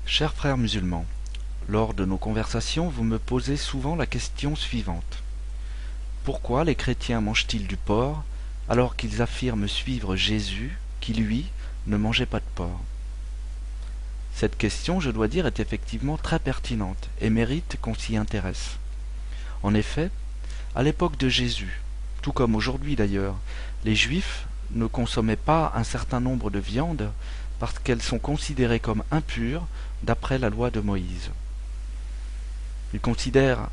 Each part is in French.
Chers frères musulmans, lors de nos conversations, vous me posez souvent la question suivante. Pourquoi les chrétiens mangent-ils du porc alors qu'ils affirment suivre Jésus qui, lui, ne mangeait pas de porc? Cette question, je dois dire, est effectivement très pertinente et mérite qu'on s'y intéresse. En effet, à l'époque de Jésus, tout comme aujourd'hui d'ailleurs, les Juifs ne consommaient pas un certain nombre de viandes parce qu'elles sont considérées comme impures d'après la loi de Moïse. Ils considèrent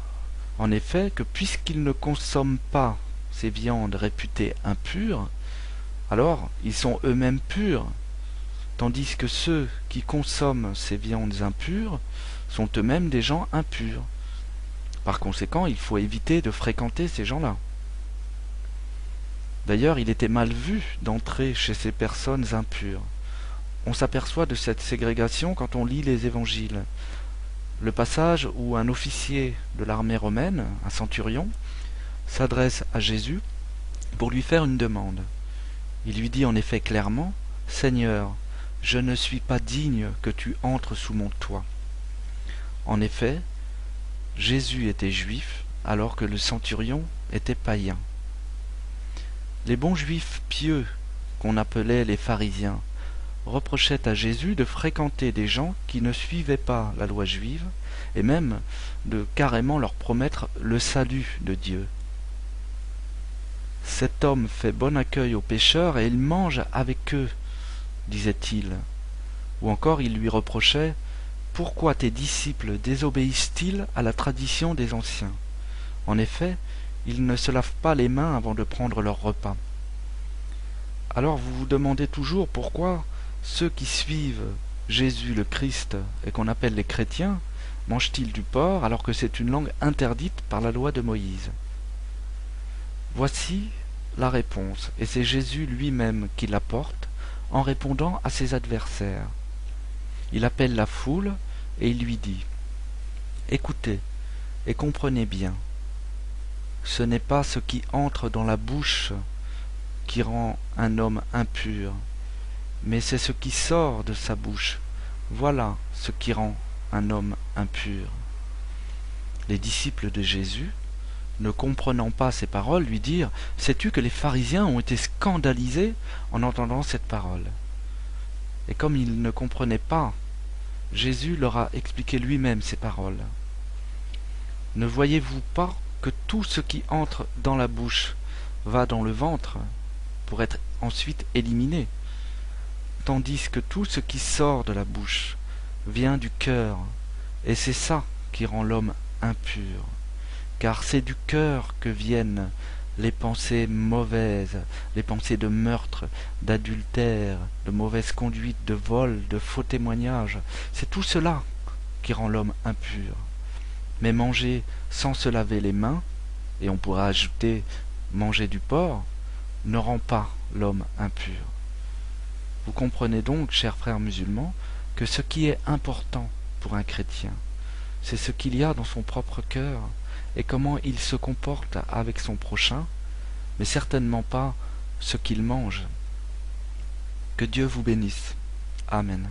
en effet que puisqu'ils ne consomment pas ces viandes réputées impures, alors ils sont eux-mêmes purs, tandis que ceux qui consomment ces viandes impures sont eux-mêmes des gens impurs. Par conséquent, il faut éviter de fréquenter ces gens-là. D'ailleurs, il était mal vu d'entrer chez ces personnes impures. On s'aperçoit de cette ségrégation quand on lit les évangiles. Le passage où un officier de l'armée romaine, un centurion, s'adresse à Jésus pour lui faire une demande. Il lui dit en effet clairement, « Seigneur, je ne suis pas digne que tu entres sous mon toit. » En effet, Jésus était juif alors que le centurion était païen. Les bons juifs pieux, qu'on appelait les pharisiens, reprochait à Jésus de fréquenter des gens qui ne suivaient pas la loi juive et même de carrément leur promettre le salut de Dieu. Cet homme fait bon accueil aux pécheurs et il mange avec eux, disait-il. Ou encore il lui reprochait « Pourquoi tes disciples désobéissent-ils à la tradition des anciens ? En effet, ils ne se lavent pas les mains avant de prendre leur repas. » Alors vous vous demandez toujours pourquoi ceux qui suivent Jésus le Christ et qu'on appelle les chrétiens mangent-ils du porc alors que c'est une langue interdite par la loi de Moïse? Voici la réponse, et c'est Jésus lui-même qui l'apporte en répondant à ses adversaires. Il appelle la foule et il lui dit « Écoutez et comprenez bien, ce n'est pas ce qui entre dans la bouche qui rend un homme impur, mais c'est ce qui sort de sa bouche. Voilà ce qui rend un homme impur. » Les disciples de Jésus, ne comprenant pas ces paroles, lui dirent « Sais-tu que les pharisiens ont été scandalisés en entendant cette parole ?» Et comme ils ne comprenaient pas, Jésus leur a expliqué lui-même ces paroles. « Ne voyez-vous pas que tout ce qui entre dans la bouche va dans le ventre pour être ensuite éliminé, tandis que tout ce qui sort de la bouche vient du cœur, et c'est ça qui rend l'homme impur. Car c'est du cœur que viennent les pensées mauvaises, les pensées de meurtre, d'adultère, de mauvaise conduite, de vol, de faux témoignages. C'est tout cela qui rend l'homme impur. Mais manger sans se laver les mains, et on pourra ajouter manger du porc, ne rend pas l'homme impur. Vous comprenez donc, chers frères musulmans, que ce qui est important pour un chrétien, c'est ce qu'il y a dans son propre cœur et comment il se comporte avec son prochain, mais certainement pas ce qu'il mange. Que Dieu vous bénisse. Amen.